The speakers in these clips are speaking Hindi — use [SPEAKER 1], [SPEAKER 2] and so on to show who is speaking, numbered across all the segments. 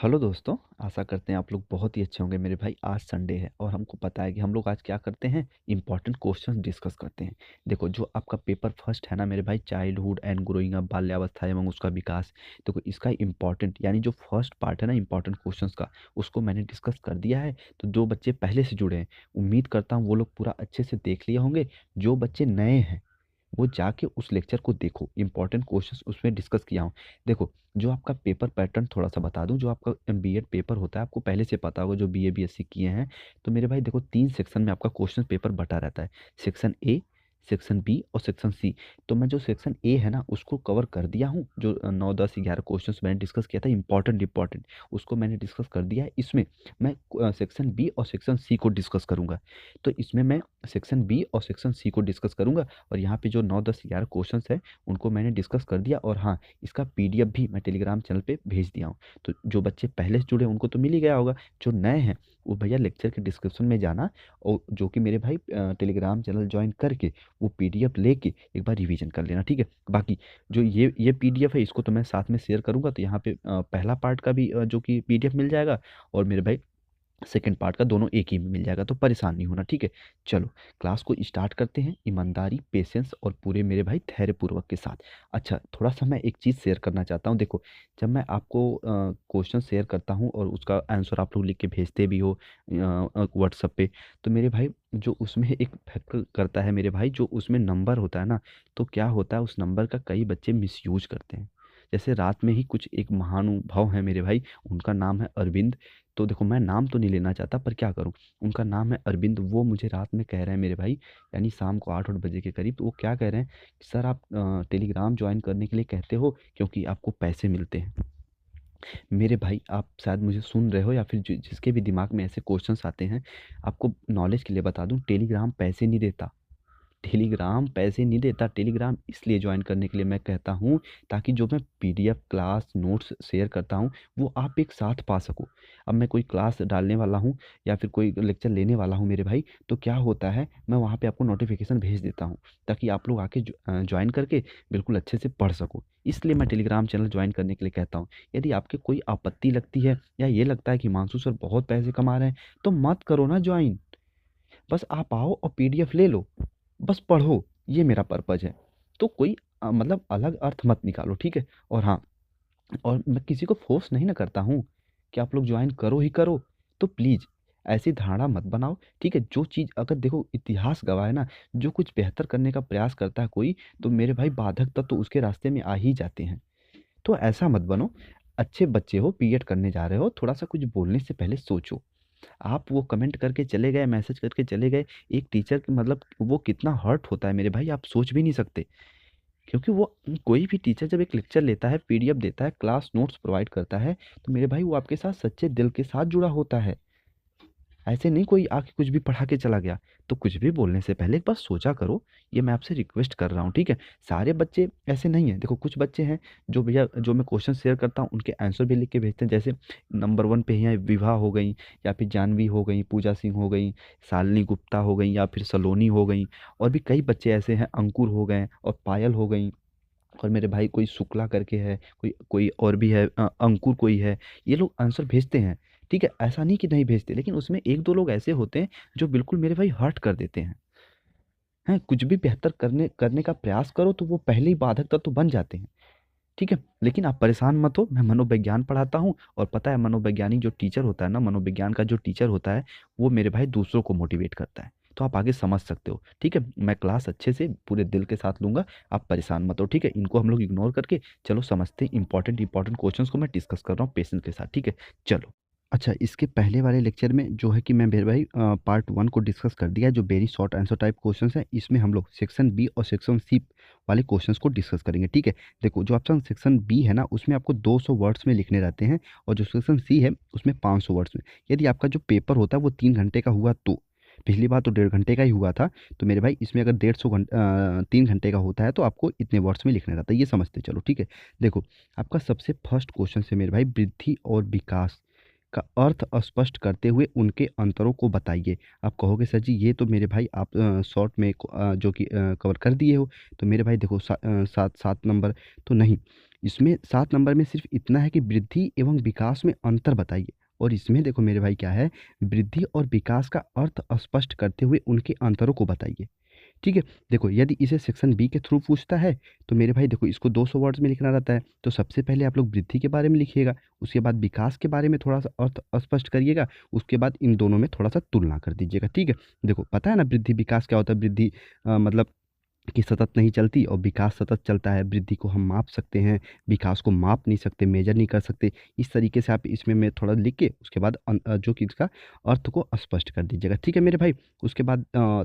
[SPEAKER 1] हेलो दोस्तों, आशा करते हैं आप लोग बहुत ही अच्छे होंगे मेरे भाई। आज संडे है और हमको पता है कि हम लोग आज क्या करते हैं, इंपॉर्टेंट क्वेश्चंस डिस्कस करते हैं। देखो, जो आपका पेपर फर्स्ट है ना मेरे भाई, चाइल्डहुड एंड ग्रोइंग अप, बाल्यावस्था एवं उसका विकास। देखो, इसका इंपॉर्टेंट यानी जो फर्स्ट पार्ट है ना इंपॉर्टेंट क्वेश्चंस का, उसको मैंने डिस्कस कर दिया है। तो जो बच्चे पहले से जुड़े हैं, उम्मीद करता हूँ वो लोग पूरा अच्छे से देख लिए होंगे। जो बच्चे नए हैं वो जाके उस लेक्चर को देखो, इंपॉर्टेंट क्वेश्चंस उसमें डिस्कस किया हूँ। देखो, जो आपका पेपर पैटर्न थोड़ा सा बता दूं, जो आपका बीएड पेपर होता है आपको पहले से पता होगा, जो बीए बीएससी किए हैं। तो मेरे भाई देखो, 3 सेक्शन में आपका क्वेश्चन पेपर बटा रहता है। सेक्शन ए, सेक्शन बी और सेक्शन सी। तो मैं जो सेक्शन ए है ना उसको कवर कर दिया हूँ। जो 9 10 11 क्वेश्चन मैंने डिस्कस किया था, इंपॉर्टेंट इंपॉर्टेंट, उसको मैंने डिस्कस कर दिया है। इसमें मैं सेक्शन बी और सेक्शन सी को डिस्कस करूंगा। तो इसमें मैं सेक्शन बी और सेक्शन सी को डिस्कस करूंगा। और यहाँ पे जो 9 10 11 क्वेश्चंस है उनको मैंने डिस्कस कर दिया। और हाँ, इसका पीडीएफ भी मैं टेलीग्राम चैनल पे भेज दिया हूँ। तो जो बच्चे पहले से जुड़े हैं उनको तो मिल ही गया होगा। जो नए हैं वो भैया लेक्चर के डिस्क्रिप्शन में जाना, और जो कि मेरे भाई टेलीग्राम चैनल ज्वाइन करके वो पीडीएफ लेके एक बार रिवीजन कर लेना, ठीक है। बाकी जो ये पीडीएफ है इसको तो मैं साथ में शेयर करूंगा, तो यहाँ पे पहला पार्ट का भी जो कि पीडीएफ मिल जाएगा, और मेरे भाई सेकंड पार्ट का, दोनों एक ही में मिल जाएगा। तो परेशान नहीं होना, ठीक है। चलो, क्लास को स्टार्ट करते हैं ईमानदारी, पेशेंस और पूरे मेरे भाई धैर्य पूर्वक के साथ। अच्छा, थोड़ा सा मैं एक चीज़ शेयर करना चाहता हूँ। देखो, जब मैं आपको क्वेश्चन शेयर करता हूँ और उसका आंसर आप लोग लिख के भेजते भी हो व्हाट्सएप पे, तो मेरे भाई जो उसमें एक फैक्ट करता है मेरे भाई, जो उसमें नंबर होता है ना, तो क्या होता है उस नंबर का कई बच्चे मिसयूज करते हैं। जैसे रात में ही कुछ एक महानुभाव है मेरे भाई, उनका नाम है अरविंद। तो देखो, मैं नाम तो नहीं लेना चाहता पर क्या करूँ, उनका नाम है अरविंद। वो मुझे रात में कह रहे हैं मेरे भाई, यानी शाम को 8 8 बजे के करीब, तो वो क्या कह रहे हैं कि सर आप टेलीग्राम ज्वाइन करने के लिए कहते हो क्योंकि आपको पैसे मिलते हैं। मेरे भाई, आप शायद मुझे सुन रहे हो या फिर जिसके भी दिमाग में ऐसे क्वेश्चंस आते हैं, आपको नॉलेज के लिए बता दूं, टेलीग्राम पैसे नहीं देता। टेलीग्राम पैसे नहीं देता। टेलीग्राम इसलिए ज्वाइन करने के लिए मैं कहता हूँ, ताकि जो मैं पीडीएफ क्लास नोट्स शेयर करता हूँ वो आप एक साथ पा सको। अब मैं कोई क्लास डालने वाला हूँ या फिर कोई लेक्चर लेने वाला हूँ मेरे भाई, तो क्या होता है, मैं वहाँ पे आपको नोटिफिकेशन भेज देता हूँ, ताकि आप लोग आके ज्वाइन करके बिल्कुल अच्छे से पढ़ सको। इसलिए मैं टेलीग्राम चैनल ज्वाइन करने के लिए कहता हूँ। यदि आपके कोई आपत्ति लगती है या ये लगता है कि हिमांशु सर बहुत पैसे कमा रहे हैं, तो मत करो ना ज्वाइन। बस आप आओ और पीडीएफ ले लो, बस पढ़ो, ये मेरा पर्पज़ है। तो कोई मतलब अलग अर्थ मत निकालो, ठीक है। और हाँ, और मैं किसी को फ़ोर्स नहीं ना करता हूँ कि आप लोग जॉइन करो ही करो। तो प्लीज़ ऐसी धारणा मत बनाओ, ठीक है। जो चीज़ अगर देखो, इतिहास गवाह है ना, जो कुछ बेहतर करने का प्रयास करता है कोई, तो मेरे भाई बाधक तत्व तो उसके रास्ते में आ ही जाते हैं। तो ऐसा मत बनो। अच्छे बच्चे हो, बीएड करने जा रहे हो, थोड़ा-सा कुछ बोलने से पहले सोचो। आप वो कमेंट करके चले गए, मैसेज करके चले गए, एक टीचर की मतलब वो कितना हर्ट होता है मेरे भाई, आप सोच भी नहीं सकते। क्योंकि वो कोई भी टीचर जब एक लेक्चर लेता है, पीडीएफ देता है, क्लास नोट्स प्रोवाइड करता है, तो मेरे भाई वो आपके साथ सच्चे दिल के साथ जुड़ा होता है। ऐसे नहीं कोई आके कुछ भी पढ़ा के चला गया। तो कुछ भी बोलने से पहले एक बार सोचा करो, ये मैं आपसे रिक्वेस्ट कर रहा हूँ, ठीक है। सारे बच्चे ऐसे नहीं हैं। देखो, कुछ बच्चे हैं जो भैया, जो मैं क्वेश्चन शेयर करता हूँ उनके आंसर भी लिख के भेजते हैं। जैसे नंबर 1 पे ही हैं विभा हो गई, या फिर जानवी हो गई, पूजा सिंह हो गई, शालिनी गुप्ता हो गई, या फिर सलोनी हो गई। और भी कई बच्चे ऐसे हैं, अंकुर हो गए और पायल हो गई। और मेरे भाई कोई शुक्ला करके है, कोई कोई और भी है, अंकुर कोई है। ये लोग आंसर भेजते हैं, ठीक है। ऐसा नहीं कि नहीं भेजते, लेकिन उसमें एक दो लोग ऐसे होते हैं जो बिल्कुल मेरे भाई हर्ट कर देते हैं। हैं, कुछ भी बेहतर करने करने का प्रयास करो तो वो पहले ही बाधक तत्व तो बन जाते हैं, ठीक है। लेकिन आप परेशान मत हो, मैं मनोविज्ञान पढ़ाता हूँ। और पता है, मनोवैज्ञानिक जो टीचर होता है ना, मनोविज्ञान का जो टीचर होता है, वो मेरे भाई दूसरों को मोटिवेट करता है। तो आप आगे समझ सकते हो, ठीक है। मैं क्लास अच्छे से पूरे दिल के साथ लूंगा, आप परेशान मत हो, ठीक है। इनको हम लोग इग्नोर करके चलो समझते हैं इंपॉर्टेंट इंपॉर्टेंट क्वेश्चंस को मैं डिस्कस कर रहा हूँ पेशेंस के साथ, ठीक है। चलो, अच्छा, इसके पहले वाले लेक्चर में जो है कि मैं मेरे भाई पार्ट 1 को डिस्कस कर दिया है, जो very short answer type questions हैं। इसमें हम लोग सेक्शन बी और सेक्शन सी वाले क्वेश्चंस को डिस्कस करेंगे, ठीक है। देखो, जो ऑप्शन सेक्शन बी है ना उसमें आपको 200 वर्ड्स में लिखने रहते हैं, और जो सेक्शन सी है उसमें 500 वर्ड्स में। यदि आपका जो पेपर होता है वो 3 घंटे का हुआ तो, पिछली बार तो 1.5 घंटे का ही हुआ था, तो मेरे भाई इसमें अगर 3 घंटे का होता है तो आपको इतने वर्ड्स में लिखना रहता है, ये समझते चलो, ठीक है। देखो, आपका सबसे फर्स्ट क्वेश्चन है मेरे भाई, वृद्धि और विकास का अर्थ स्पष्ट करते हुए उनके अंतरों को बताइए। आप कहोगे सर जी ये तो मेरे भाई आप शॉर्ट में जो कि कवर कर दिए हो। तो मेरे भाई देखो, 7 7 नंबर तो नहीं, इसमें 7 नंबर में सिर्फ इतना है कि वृद्धि एवं विकास में अंतर बताइए। और इसमें देखो मेरे भाई क्या है, वृद्धि और विकास का अर्थ स्पष्ट करते हुए उनके अंतरों को बताइए। ठीक है। देखो यदि इसे सेक्शन बी के थ्रू पूछता है तो मेरे भाई देखो इसको 200 वर्ड्स में लिखना रहता है, तो सबसे पहले आप लोग वृद्धि के बारे में लिखिएगा, उसके बाद विकास के बारे में थोड़ा सा अर्थ स्पष्ट करिएगा, उसके बाद इन दोनों में थोड़ा सा तुलना कर दीजिएगा। ठीक है। देखो पता है ना वृद्धि विकास क्या होता है। वृद्धि मतलब कि सतत नहीं चलती और विकास सतत चलता है। वृद्धि को हम माप सकते हैं, विकास को माप नहीं सकते, मेजर नहीं कर सकते। इस तरीके से आप इसमें मैं थोड़ा लिख के उसके बाद जो कि इसका अर्थ को स्पष्ट कर दीजिएगा। ठीक है मेरे भाई। उसके बाद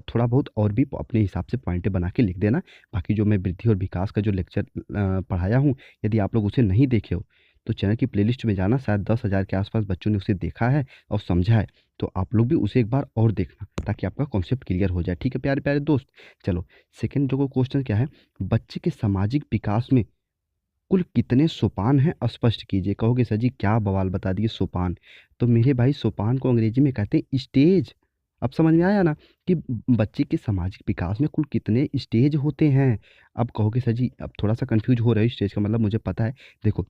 [SPEAKER 1] थोड़ा बहुत और भी अपने हिसाब से पॉइंटें बना के लिख देना। बाकी जो मैं वृद्धि और विकास का जो लेक्चर पढ़ाया हूँ, यदि आप लोग उसे नहीं देखे हो तो चैनल की प्लेलिस्ट में जाना, शायद 10,000 के आसपास बच्चों ने उसे देखा है और समझा है। तो आप लोग भी उसे एक बार और देखना ताकि आपका कॉन्सेप्ट क्लियर हो जाए। ठीक है प्यारे प्यारे दोस्त। चलो सेकंड जो क्वेश्चन क्या है, बच्चे के सामाजिक विकास में कुल कितने सोपान हैं स्पष्ट कीजिए। कहोगे सर जी क्या बवाल बता दिए सोपान। तो मेरे भाई सोपान को अंग्रेजी में कहते हैं स्टेज। अब समझ में आया ना कि बच्चे के सामाजिक विकास में कुल कितने स्टेज होते हैं। अब कहोगे सर जी अब थोड़ा सा कंफ्यूज हो रहा है स्टेज का मतलब, मुझे पता है। देखो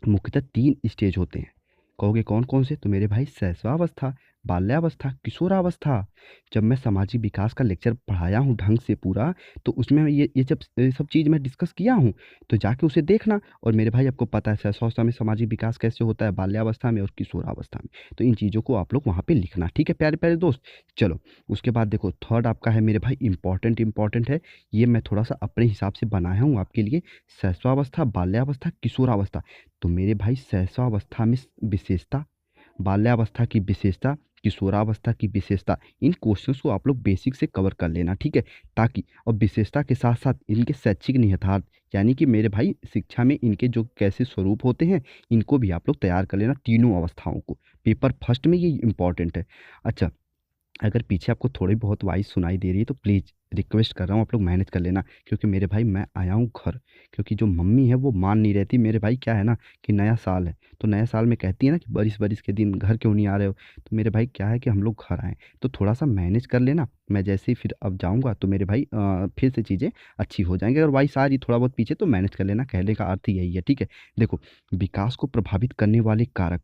[SPEAKER 1] मुख्यतः 3 स्टेज होते हैं। कहोगे कौन-कौन से? तो मेरे भाई शैशवावस्था, बाल्यावस्था, किशोरावस्था। जब मैं सामाजिक विकास का लेक्चर पढ़ाया हूँ ढंग से पूरा, तो उसमें ये जब ये सब चीज़ मैं डिस्कस किया हूँ, तो जाके उसे देखना। और मेरे भाई आपको पता है शैशवावस्था में सामाजिक विकास कैसे होता है, बाल्यावस्था में और किशोरावस्था में। तो इन चीज़ों को आप लोग वहाँ पे लिखना, ठीक है प्यारे-प्यारे दोस्त? चलो, उसके बाद देखो थर्ड आपका है मेरे भाई इम्पोर्टेंट है। ये मैं थोड़ा-सा अपने हिसाब से बनाया हूँ आपके लिए। शैशवावस्था, बाल्यावस्था, किशोरावस्था। तो मेरे भाई शैशवावस्था में विशेषता, बाल्यावस्था की विशेषता, किशोरावस्था की विशेषता, इन क्वेश्चंस को आप लोग बेसिक से कवर कर लेना। ठीक है। ताकि और विशेषता के साथ साथ इनके शैक्षिक निहितार्थ, यानी कि मेरे भाई शिक्षा में इनके जो कैसे स्वरूप होते हैं, इनको भी आप लोग तैयार कर लेना, तीनों अवस्थाओं को। पेपर फर्स्ट में ये इंपॉर्टेंट है। अच्छा, अगर पीछे आपको थोड़ी बहुत वॉइस सुनाई दे रही है तो प्लीज़ रिक्वेस्ट कर रहा हूँ आप लोग मैनेज कर लेना, क्योंकि मेरे भाई मैं आया हूँ घर। क्योंकि जो मम्मी है वो मान नहीं रहती। मेरे भाई क्या है ना कि नया साल है, तो नया साल में कहती है ना कि बारिश के दिन घर क्यों नहीं आ रहे हो। तो मेरे भाई क्या है कि हम लोग घर आए, तो थोड़ा सा मैनेज कर लेना। मैं जैसे ही फिर अब जाऊँगा तो मेरे भाई फिर से चीज़ें अच्छी हो जाएंगी। अगर वॉइस आ रही थोड़ा बहुत पीछे तो मैनेज कर लेना, कहने का अर्थ यही है। ठीक है। देखो विकास को प्रभावित करने वाले कारक,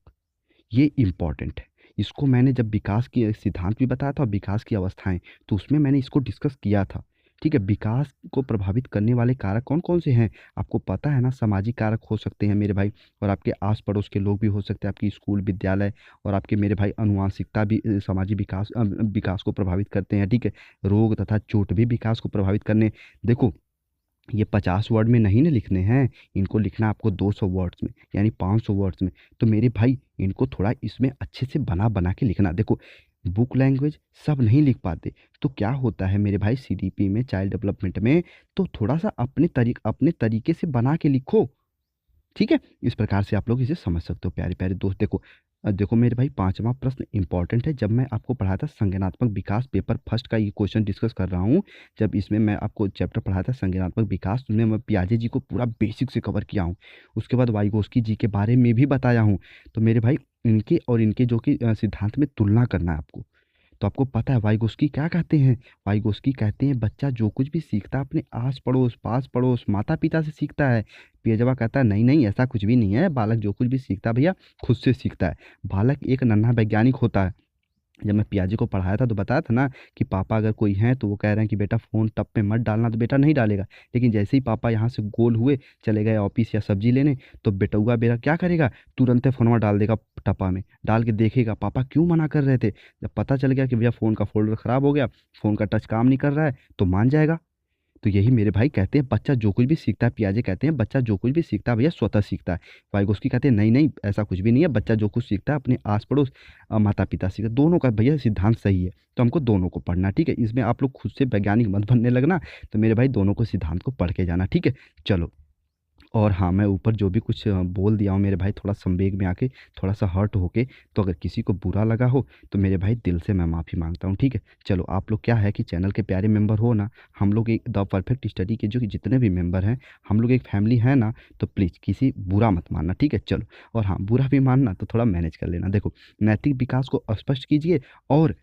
[SPEAKER 1] ये इम्पॉर्टेंट है। इसको मैंने जब विकास की एक सिद्धांत भी बताया था और विकास की अवस्थाएँ, तो उसमें मैंने इसको डिस्कस किया था। ठीक है। विकास को प्रभावित करने वाले कारक कौन-कौन से हैं? आपको पता है ना, सामाजिक कारक हो सकते हैं मेरे भाई, और आपके आस-पड़ोस के लोग भी हो सकते हैं, आपकी स्कूल, विद्यालय, और आपके मेरे भाई आनुवांशिकता भी सामाजिक विकास को प्रभावित करते हैं। ठीक है। रोग तथा चोट भी विकास को प्रभावित करने, देखो ये 50 वर्ड में नहीं ना लिखने हैं, इनको लिखना आपको 200 वर्ड्स में, यानी 500 वर्ड्स में। तो मेरे भाई इनको थोड़ा इसमें अच्छे से बना-बना के लिखना। देखो बुक लैंग्वेज सब नहीं लिख पाते, तो क्या होता है मेरे भाई सीडीपी में, चाइल्ड डेवलपमेंट में, तो थोड़ा-सा अपने तरीके से बना के लिखो। ठीक है। इस प्रकार से आप लोग इसे समझ सकते हो प्यारे प्यारे दोस्त। देखो देखो मेरे भाई पांचवा प्रश्न इंपॉर्टेंट है। जब मैं आपको पढ़ाया था संज्ञानात्मक विकास, पेपर फर्स्ट का ये क्वेश्चन डिस्कस कर रहा हूँ। जब इसमें मैं आपको चैप्टर पढ़ाया था संज्ञानात्मक विकास, उसमें मैं पियाजे जी को पूरा बेसिक से कवर किया हूँ। उसके बाद वाइगोस्की जी के बारे में भी बताया हूँ। तो मेरे भाई इनके और इनके जो कि सिद्धांत में तुलना करना है आपको। तो आपको पता है वाइगोस्की क्या कहते हैं? वाइगोस्की कहते हैं बच्चा जो कुछ भी सीखता है अपने आस पड़ोस, पास पड़ोस, माता पिता से सीखता है। पियजवा कहता है नहीं नहीं ऐसा कुछ भी नहीं है, बालक जो कुछ भी सीखता है भैया खुद से सीखता है। बालक एक नन्हा वैज्ञानिक होता है। जब मैं पियाजे को पढ़ाया था तो बताया था ना कि पापा अगर कोई हैं तो वो कह रहे हैं कि बेटा फ़ोन टब पे मत डालना, तो बेटा नहीं डालेगा। लेकिन जैसे ही पापा यहाँ से गोल हुए चले गए ऑफिस या सब्जी लेने, तो बेटउआ मेरा क्या करेगा, तुरंत फ़ोनवा डाल देगा टपा में, डाल के देखेगा पापा क्यों मना कर रहे थे। जब पता चल गया कि भैया फ़ोन का फ़ोल्डर ख़राब हो गया, फ़ोन का टच काम नहीं कर रहा है, तो मान जाएगा। तो यही मेरे भाई कहते हैं बच्चा जो कुछ भी सीखता है, पियाजे कहते हैं बच्चा जो कुछ भी सीखता है भैया स्वतः सीखता है। वाइगोस्की कहते हैं नहीं नहीं ऐसा कुछ भी नहीं है, बच्चा जो कुछ सीखता है अपने आस पड़ोस माता पिता सीखता है। दोनों का भैया सिद्धांत सही है, तो हमको दोनों को पढ़ना। ठीक है। इसमें आप लोग खुद से वैज्ञानिक मत बनने लगना। तो मेरे भाई दोनों को सिद्धांत को पढ़ के जाना। ठीक है। चलो, और हाँ, मैं ऊपर जो भी कुछ बोल दिया हूँ मेरे भाई थोड़ा संवेग में आके, थोड़ा-सा हर्ट होके, तो अगर किसी को बुरा लगा हो तो मेरे भाई दिल से मैं माफ़ी माँगता हूँ। ठीक है। चलो आप लोग क्या है कि चैनल के प्यारे मेंबर हो ना, हम लोग एक द परफेक्ट स्टडी के जो कि जितने भी मेंबर हैं, हम लोग एक फैमिली है ना, तो प्लीज़ किसी बुरा मत मानना। ठीक है। चलो, और हाँ, बुरा भी मानना तो थोड़ा मैनेज कर लेना। देखो नैतिक विकास को स्पष्ट कीजिए और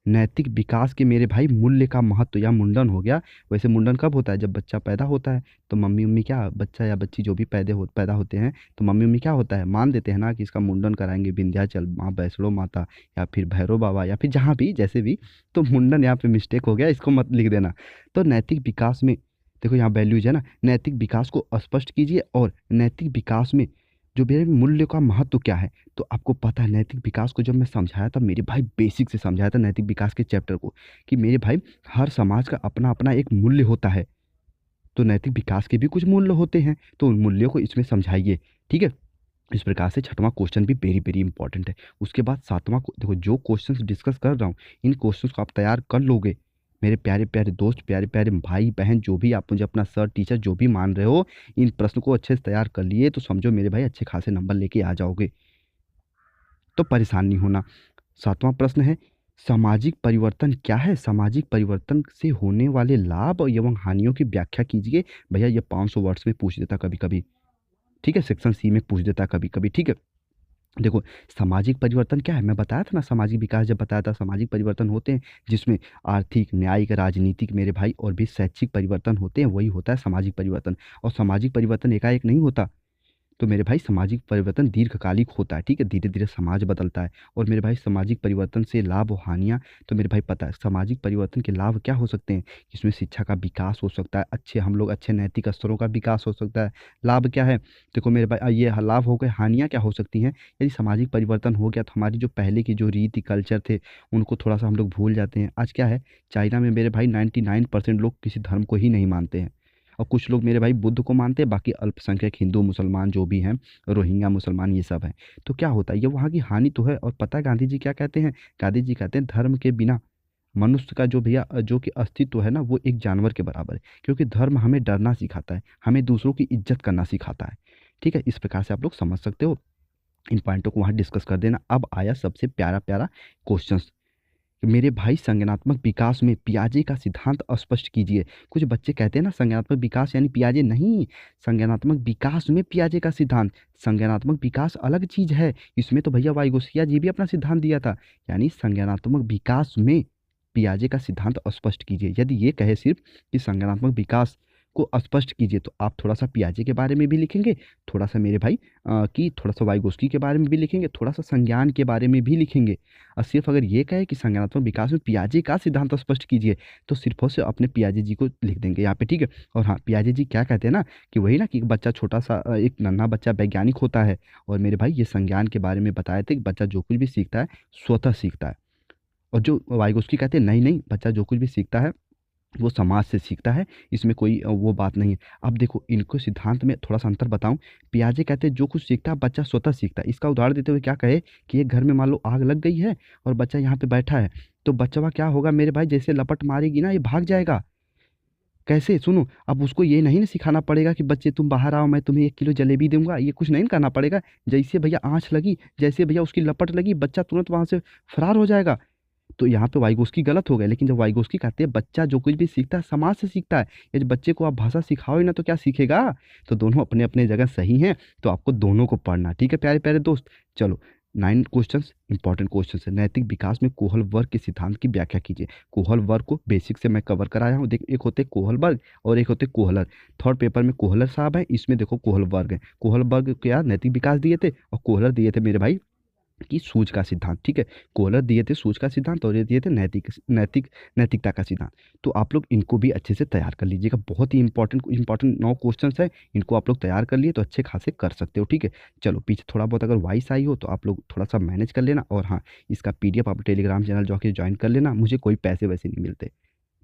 [SPEAKER 1] नैतिक विकास के मेरे भाई मूल्य का महत्व या मुंडन हो गया। वैसे मुंडन कब होता है? जब बच्चा पैदा होता है। तो मम्मी उम्मी क्या, बच्चा या बच्ची जो भी पैदा होते हैं, तो मम्मी उम्मी क्या होता है, मान देते हैं ना कि इसका मुंडन कराएंगे विंध्याचल माँ वैष्णो माता या फिर भैरव बाबा या फिर जहाँ भी जैसे भी। तो मुंडन यहाँ पे मिस्टेक हो गया, इसको मत लिख देना। तो नैतिक विकास में देखो यहाँ वैल्यूज है ना, नैतिक विकास को स्पष्ट कीजिए। और नैतिक विकास में जो मेरे मूल्य का महत्व क्या है, तो आपको पता है नैतिक विकास को जब मैं समझाया था मेरे भाई, बेसिक से समझाया था नैतिक विकास के चैप्टर को, कि मेरे भाई हर समाज का अपना अपना एक मूल्य होता है। तो नैतिक विकास के भी कुछ मूल्य होते हैं, तो उन मूल्यों को इसमें समझाइए। ठीक है, इस प्रकार से छठवां क्वेश्चन भी वेरी वेरी इंपॉर्टेंट है। उसके बाद सातवां देखो, जो क्वेश्चंस डिस्कस कर रहा हूँ इन क्वेश्चंस को आप तैयार कर लोगे मेरे प्यारे प्यारे दोस्त, प्यारे प्यारे भाई बहन, जो भी आप मुझे अपना सर टीचर जो भी मान रहे हो, इन प्रश्न को अच्छे से तैयार कर लिए तो समझो मेरे भाई अच्छे खासे नंबर लेके आ जाओगे, तो परेशान नहीं होना। सातवां प्रश्न है, सामाजिक परिवर्तन क्या है? सामाजिक परिवर्तन से होने वाले लाभ एवं हानियों की व्याख्या कीजिए। भैया ये 500 वर्ड्स में पूछ देता कभी कभी, ठीक है, सेक्शन सी में पूछ देता कभी कभी। ठीक है, देखो सामाजिक परिवर्तन क्या है, मैं बताया था ना, सामाजिक विकास जब बताया था, सामाजिक परिवर्तन होते हैं जिसमें आर्थिक, न्यायिक, राजनीतिक मेरे भाई और भी शैक्षिक परिवर्तन होते हैं, वही होता है सामाजिक परिवर्तन। और सामाजिक परिवर्तन एकाएक नहीं होता, तो मेरे भाई सामाजिक परिवर्तन दीर्घकालिक होता है। ठीक है, धीरे धीरे समाज बदलता है। और मेरे भाई सामाजिक परिवर्तन से लाभ और हानियाँ, तो मेरे भाई पता है सामाजिक परिवर्तन के लाभ क्या हो सकते हैं, इसमें शिक्षा का विकास हो सकता है, अच्छे हम लोग अच्छे नैतिक स्तरों का विकास हो सकता है। लाभ क्या है, देखो मेरे भाई ये लाभ हो गए। हानियाँ क्या हो सकती हैं, यदि सामाजिक परिवर्तन हो गया तो हमारी जो पहले की जो रीति कल्चर थे उनको थोड़ा सा हम लोग भूल जाते हैं। आज क्या है, चाइना में मेरे भाई 99% लोग किसी धर्म को ही नहीं मानते हैं, और कुछ लोग मेरे भाई बुद्ध को मानते हैं, बाकी अल्पसंख्यक हिंदू मुसलमान जो भी हैं, रोहिंग्या मुसलमान, ये सब हैं। तो क्या होता है, ये वहाँ की हानि तो है। और पता है गांधी जी क्या कहते हैं? गांधी जी कहते हैं धर्म के बिना मनुष्य का जो भैया जो कि अस्तित्व है ना, वो एक जानवर के बराबर है, क्योंकि धर्म हमें डरना सिखाता है, हमें दूसरों की इज्जत करना सिखाता है। ठीक है, इस प्रकार से आप लोग समझ सकते हो, इन पॉइंटों को वहाँ डिस्कस कर देना। अब आया सबसे प्यारा प्यारा क्वेश्चन, मेरे भाई संज्ञानात्मक विकास में पियाजे का सिद्धांत स्पष्ट कीजिए। कुछ बच्चे कहते हैं ना संज्ञानात्मक विकास यानी पियाजे, नहीं, संज्ञानात्मक विकास में पियाजे का सिद्धांत। संज्ञानात्मक विकास अलग चीज है, इसमें तो भैया वाइगोस्किया जी भी अपना सिद्धांत दिया था। यानी संज्ञानात्मक विकास में पियाजे का सिद्धांत स्पष्ट कीजिए। यदि ये कहे सिर्फ कि संज्ञानात्मक विकास को स्पष्ट कीजिए, तो आप थोड़ा सा पियाजे के बारे में भी लिखेंगे, थोड़ा सा मेरे भाई कि थोड़ा सा वाइगोस्की के बारे में भी लिखेंगे, थोड़ा सा संज्ञान के बारे में भी लिखेंगे। और सिर्फ अगर ये कहे कि संज्ञानात्मक विकास में पियाजे का सिद्धांत स्पष्ट कीजिए, तो सिर्फ और सिर्फ अपने पियाजे जी को लिख देंगे यहाँ पे। ठीक है, और हाँ पियाजे जी क्या कहते हैं ना, कि वही ना कि एक बच्चा छोटा सा एक नन्हा बच्चा वैज्ञानिक होता है। और मेरे भाई ये संज्ञान के बारे में बताए थे कि बच्चा जो कुछ भी सीखता है स्वतः सीखता है। और जो वाइगोस्की कहते हैं नहीं नहीं, बच्चा जो कुछ भी सीखता है वो समाज से सीखता है, इसमें कोई वो बात नहीं है। अब देखो इनको सिद्धांत में थोड़ा सा अंतर बताऊं। पियाजे कहते हैं जो कुछ सीखता है बच्चा स्वतः सीखता है। इसका उदाहरण देते हुए क्या कहे कि एक घर में मान लो आग लग गई है और बच्चा यहाँ पे बैठा है, तो बच्चा क्या होगा मेरे भाई, जैसे लपट मारेगी ना ये भाग जाएगा। कैसे, सुनो, अब उसको ये नहीं ना सिखाना पड़ेगा कि बच्चे तुम बाहर आओ मैं तुम्हें 1 किलो जलेबी दूंगा, ये कुछ नहीं करना पड़ेगा। जैसे भैया आँच लगी, जैसे भैया उसकी लपट लगी, बच्चा तुरंत वहां से फरार हो जाएगा। तो यहाँ पे वाइगोस्की गलत हो गया। लेकिन जब वाइगोस्की कहते हैं बच्चा जो कुछ भी सीखता है समाज से सीखता है, यदि बच्चे को आप भाषा सिखाओ ही ना तो क्या सीखेगा। तो दोनों अपने अपने जगह सही हैं, तो आपको दोनों को पढ़ना। ठीक है प्यारे प्यारे दोस्त, चलो 9 क्वेश्चंस इंपॉर्टेंट क्वेश्चंस है। नैतिक विकास में कोहल वर्ग के सिद्धांत की व्याख्या कीजिए। कोहल वर्ग को बेसिक से मैं कवर कराया हूँ। देख, एक होते हैं कोहल वर्ग और एक होते हैं कोहलर। थर्ड पेपर में कोहलर साहब हैं, इसमें देखो कोहल वर्ग है। कोहल वर्ग क्या नैतिक विकास दिए थे, और कोहलर दिए थे मेरे भाई कि सूझ का सिद्धांत। ठीक है, कोहलर दिए थे सूझ का सिद्धांत और ये दिए थे नैतिकता का सिद्धांत। तो आप लोग इनको भी अच्छे से तैयार कर लीजिएगा, बहुत ही इंपॉर्टेंट 9 क्वेश्चंस है, इनको आप लोग तैयार कर लिए तो अच्छे खासे कर सकते हो। ठीक है, चलो पीछे थोड़ा बहुत अगर वॉइस आई हो तो आप लोग थोड़ा सा मैनेज कर लेना। और हाँ, इसका PDF आप टेलीग्राम चैनल जाके ज्वाइन कर लेना, मुझे कोई पैसे वैसे नहीं मिलते,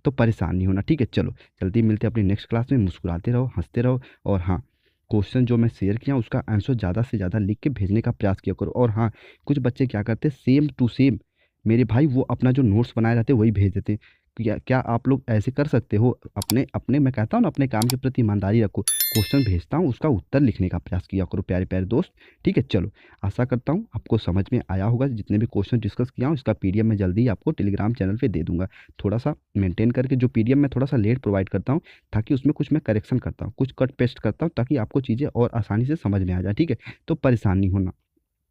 [SPEAKER 1] तो परेशान नहीं होना। ठीक है, चलो जल्दी मिलते हैं अपनी नेक्स्ट क्लास में। मुस्कुराते रहो, हंसते रहो। और हाँ, क्वेश्चन जो मैं शेयर किया उसका आंसर ज़्यादा से ज़्यादा लिख के भेजने का प्रयास किया करो। और हाँ, कुछ बच्चे क्या करते हैं सेम टू सेम मेरे भाई वो अपना जो नोट्स बनाए रहते हैं वही भेज देते हैं। क्या क्या आप लोग ऐसे कर सकते हो? अपने अपने मैं कहता हूँ ना अपने काम के प्रति ईमानदारी रखो। क्वेश्चन भेजता हूँ उसका उत्तर लिखने का प्रयास किया करो प्यारे प्यारे दोस्त। ठीक है, चलो आशा करता हूँ आपको समझ में आया होगा। जितने भी क्वेश्चन डिस्कस किया हूँ इसका PDF मैं जल्दी ही आपको टेलीग्राम चैनल पे दे दूंगा। थोड़ा सा मेंटेन करके जो PDF मैं थोड़ा सा लेट प्रोवाइड करता हूँ, ताकि उसमें कुछ मैं करेक्शन करता हूँ, कुछ कट पेस्ट करता हूँ, ताकि आपको चीज़ें और आसानी से समझ में आ जाए। ठीक है, तो परेशान नहीं होना।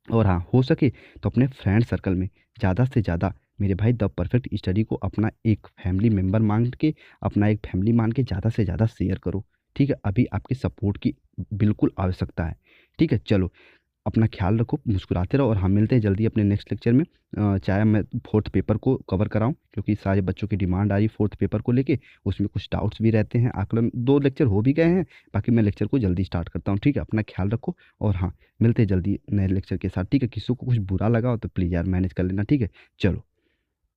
[SPEAKER 1] और हाँ, हो सके तो अपने फ्रेंड सर्कल में ज़्यादा से ज़्यादा मेरे भाई द परफेक्ट स्टडी को अपना एक फैमिली मेंबर मान के, अपना एक फैमिली मान के ज़्यादा से ज़्यादा शेयर करो। ठीक है, अभी आपकी सपोर्ट की बिल्कुल आवश्यकता है। ठीक है, चलो अपना ख्याल रखो, मुस्कुराते रहो, और हम मिलते हैं जल्दी अपने नेक्स्ट लेक्चर में। चाहे मैं फोर्थ पेपर को कवर कराऊं, क्योंकि सारे बच्चों की डिमांड आ रही फोर्थ पेपर को लेके, उसमें कुछ डाउट्स भी रहते हैं। आकलन 2 लेक्चर हो भी गए हैं, बाकी मैं लेक्चर को जल्दी स्टार्ट करता हूँ। ठीक है, अपना ख्याल रखो, और हाँ, मिलते हैं जल्दी नए लेक्चर के साथ। ठीक है, किसी को कुछ बुरा लगा हो तो प्लीज़ यार मैनेज कर लेना। ठीक है, चलो।